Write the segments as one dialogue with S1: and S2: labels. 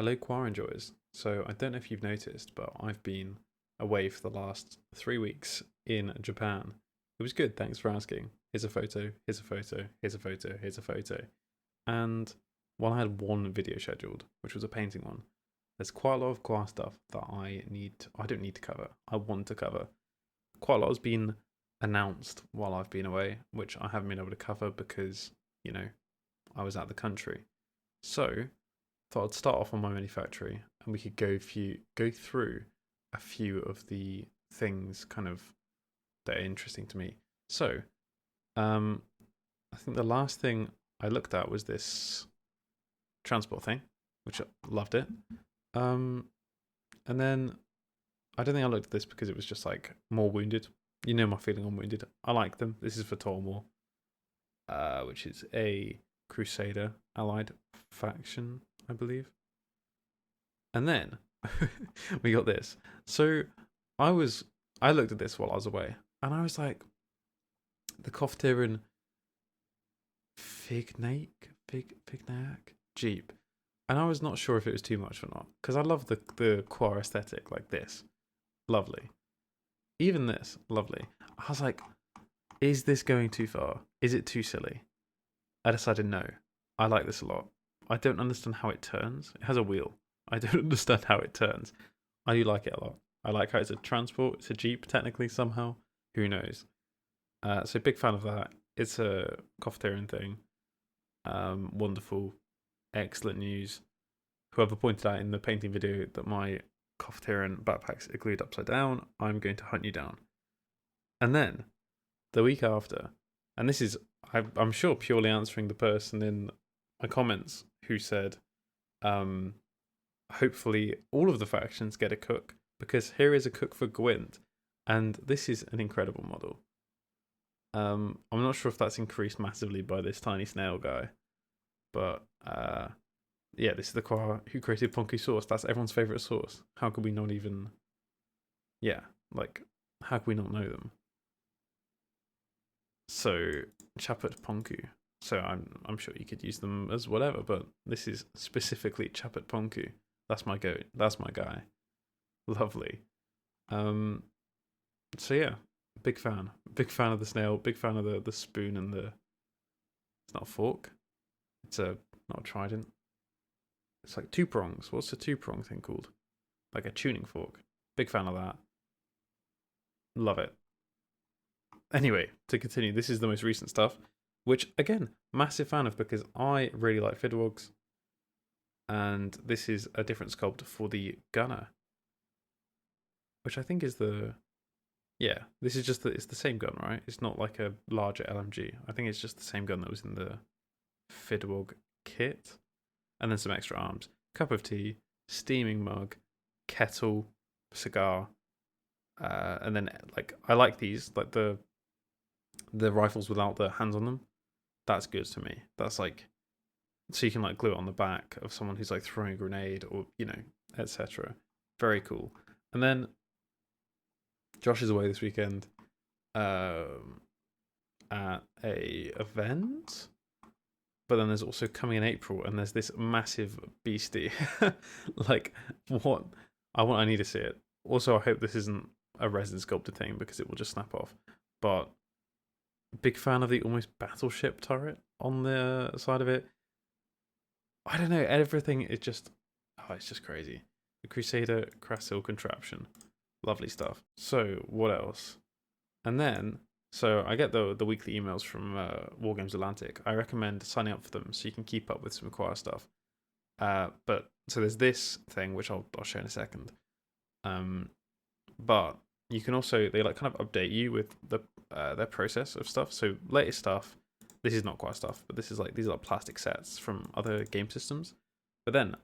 S1: Hello, Quar enjoyers. So, I don't know if you've noticed, but I've been away for the last 3 weeks in Japan. It was good, thanks for asking. Here's a photo, here's a photo, here's a photo, here's a photo. And while I had one video scheduled, which was a painting one, there's quite a lot of Quar stuff that I don't need to cover. I want to cover. Quite a lot has been announced while I've been away, which I haven't been able to cover because, you know, I was out of the country. So, thought I'd start off on my manufactory and we could go through a few of the things kind of that are interesting to me. So, um, I think the last thing I looked at was this transport thing, which I loved it. Um, and then I don't think I looked at this because it was just like more wounded. You know my feeling on wounded. I like them. This is for Tormor, which is a Crusader allied faction, I believe. And then we got this. So I was I looked at this while I was away, and I was like, the Coftyran Fignac Jeep, and I was not sure if it was too much or not because I love the Quar aesthetic like this, lovely. Even this, lovely. I was like, is this going too far? Is it too silly? I decided no. I like this a lot. I don't understand how it turns. It has a wheel. I don't understand how it turns. I do like it a lot. I like how it's a transport. It's a Jeep, technically, somehow. Who knows? So, big fan of that. It's a Coftyran thing. Wonderful. Excellent news. Whoever pointed out in the painting video that my Coftyran backpacks are glued upside down, I'm going to hunt you down. And then, the week after, and this is, I'm sure, purely answering the person in my comments who said, hopefully all of the factions get a cook, because here is a cook for Gwent, and this is an incredible model. I'm not sure if that's increased massively by this tiny snail guy, but yeah, this is the Quar who created Ponku sauce. That's everyone's favorite sauce. How could we not even? Yeah, like how could we not know them? So Chapat Ponku. So I'm sure you could use them as whatever, but this is specifically Chapat Ponku. That's my goat. That's my guy. Lovely. Um. So yeah, big fan. Big fan of the snail. Big fan of the spoon and the. It's not a fork. It's a not a trident. It's like two prongs. What's the two prong thing called? Like a tuning fork. Big fan of that. Love it. Anyway, to continue, this is the most recent stuff, which again, massive fan of because I really like Fidwogs, and this is a different sculpt for the gunner, which I think is the This is just it's the same gun, right? It's not like a larger LMG. I think it's just the same gun that was in the Fidwog kit, and then some extra arms, cup of tea, steaming mug, kettle, cigar, and then like I like these like the rifles without the hands on them. That's good to me. That's like so you can like glue it on the back of someone who's like throwing a grenade or etc. Very cool. And then Josh is away this weekend at a event, but then there's also coming in April, and there's this massive beastie. Like what? I need to see it. Also, I hope this isn't a resin sculpted thing because it will just snap off. But big fan of the almost battleship turret on the side of it. I don't know. Everything is just, it's just crazy. The Crusader Crassil contraption, lovely stuff. So what else? And then, so I get the weekly emails from Wargames Atlantic. I recommend signing up for them so you can keep up with some Quar stuff. But so there's this thing which I'll show in a second. But you can also they like kind of update you with their process of stuff. So latest stuff. This is not Quar stuff, but this is like these are like plastic sets from other game systems. But then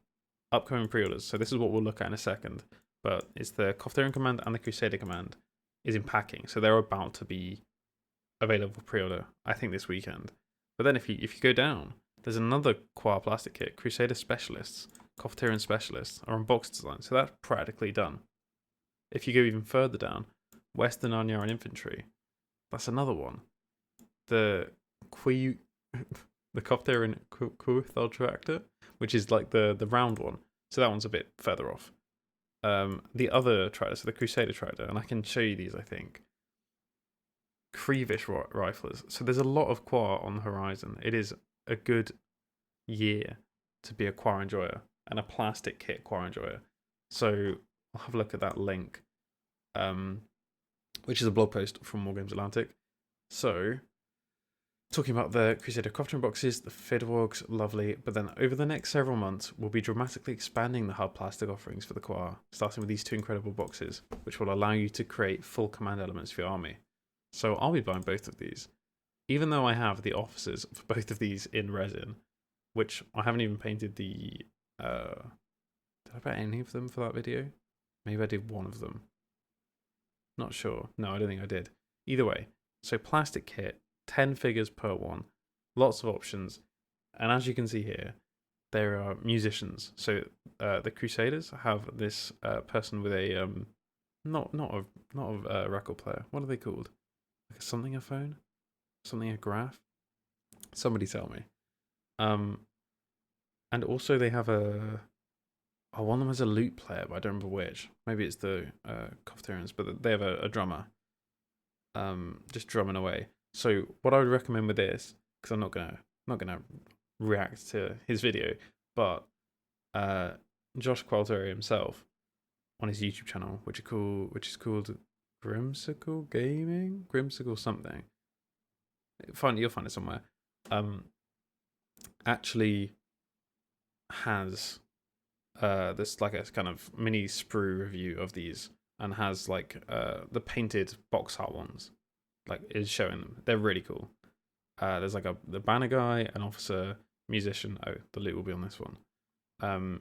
S1: upcoming pre-orders. So this is what we'll look at in a second. But it's the Coftyran command and the Crusader command is in packing, so they're about to be available for pre-order. I think this weekend. But then if you go down, there's another Quar plastic kit, Crusader Specialists, Coftyran Specialists are on box design, so that's practically done. If you go even further down, Western Arnyaran Infantry, that's another one. The the Coftyran Quar Tractor, which is like the round one. So that one's a bit further off. The other tractor, so the Crusader tractor, and I can show you these, I think. Creevish riflers. So there's a lot of Quar on the horizon. It is a good year to be a Quar enjoyer and a plastic kit Quar enjoyer. So I'll have a look at that link, which is a blog post from War Games Atlantic. So, talking about the Crusader Coftyran boxes, the Fidwogs, lovely. But then over the next several months, we'll be dramatically expanding the hard plastic offerings for the Quar, starting with these 2 incredible boxes, which will allow you to create full command elements for your army. So I'll be buying both of these, even though I have the officers for both of these in resin, which I haven't even painted the. Did I paint any of them for that video? Maybe I did one of them. Not sure. No, I don't think I did. Either way, so plastic kit, 10 figures per one, lots of options, and as you can see here, there are musicians. So the Crusaders have this person with a not a record player. What are they called? Like something a phone, something a graph. Somebody tell me. And also they have a. Oh, one of them has a lute player, but I don't remember which. Maybe it's the Coftyran's, but they have a drummer. Just drumming away. So what I would recommend with this, because I'm not gonna react to his video, but Josh Qualteri himself on his YouTube channel, which is called Grimsicle Gaming, Grimsicle something. You'll find it somewhere. Actually has this like a kind of mini sprue review of these, and has like the painted box art ones, like is showing them. They're really cool. There's like the banner guy, an officer, musician. Oh, the loot will be on this one.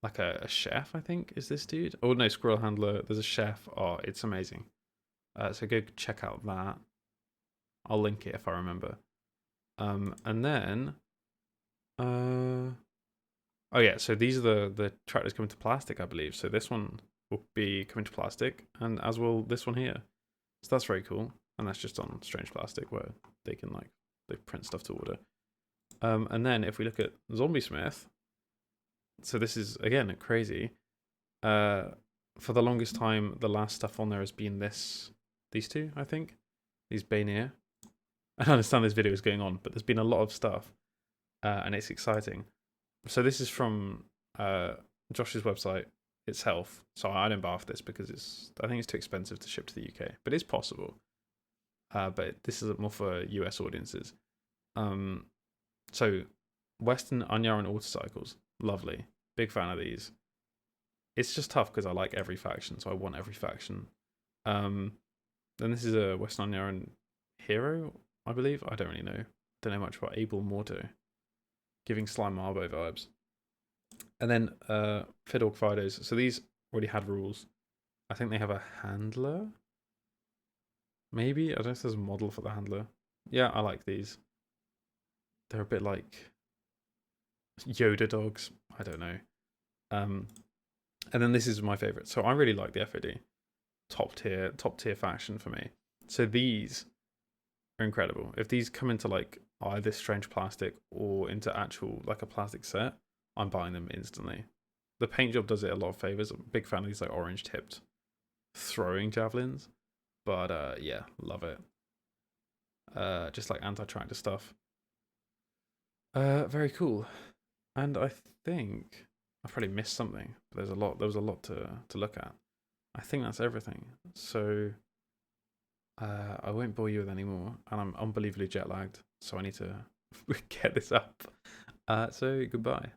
S1: Like a chef, I think, is this dude. Oh no, squirrel handler. There's a chef. Oh, it's amazing. So go check out that. I'll link it if I remember. And then, oh yeah, so these are the tractors coming to plastic, I believe. So this one will be coming to plastic, and as will this one here. So that's very cool, and that's just on Strange Plastic, where they can they print stuff to order. And then if we look at Zombie Smith, so this is again crazy. For the longest time, the last stuff on there has been these two, I think, these Bainier. I understand this video is going on, but there's been a lot of stuff, and it's exciting. So this is from Josh's website itself. So I don't buy off this because I think it's too expensive to ship to the UK, but it's possible. But this is more for US audiences. So Western Anyaran Autocycles, lovely, big fan of these. It's just tough because I like every faction, so I want every faction. Then this is a Western Anyaran hero, I believe. I don't really know. Don't know much about Abel Morto. Giving Slime Marbo vibes. And then Fidwog Fidos. So these already had rules. I think they have a handler. Maybe. I don't know if there's a model for the handler. Yeah, I like these. They're a bit like Yoda dogs. I don't know. And then this is my favorite. So I really like the FOD. Top tier faction for me. So these are incredible. If these come into either Strange Plastic or into actual a plastic set, I'm buying them instantly. The paint job does it a lot of favors. I'm a big fan of these orange tipped throwing javelins, but yeah, love it. Just like anti-tractor stuff. Very cool. And I think I probably missed something. But there was a lot to look at. I think that's everything. So I won't bore you with any more, and I'm unbelievably jet lagged, so I need to get this up. So goodbye.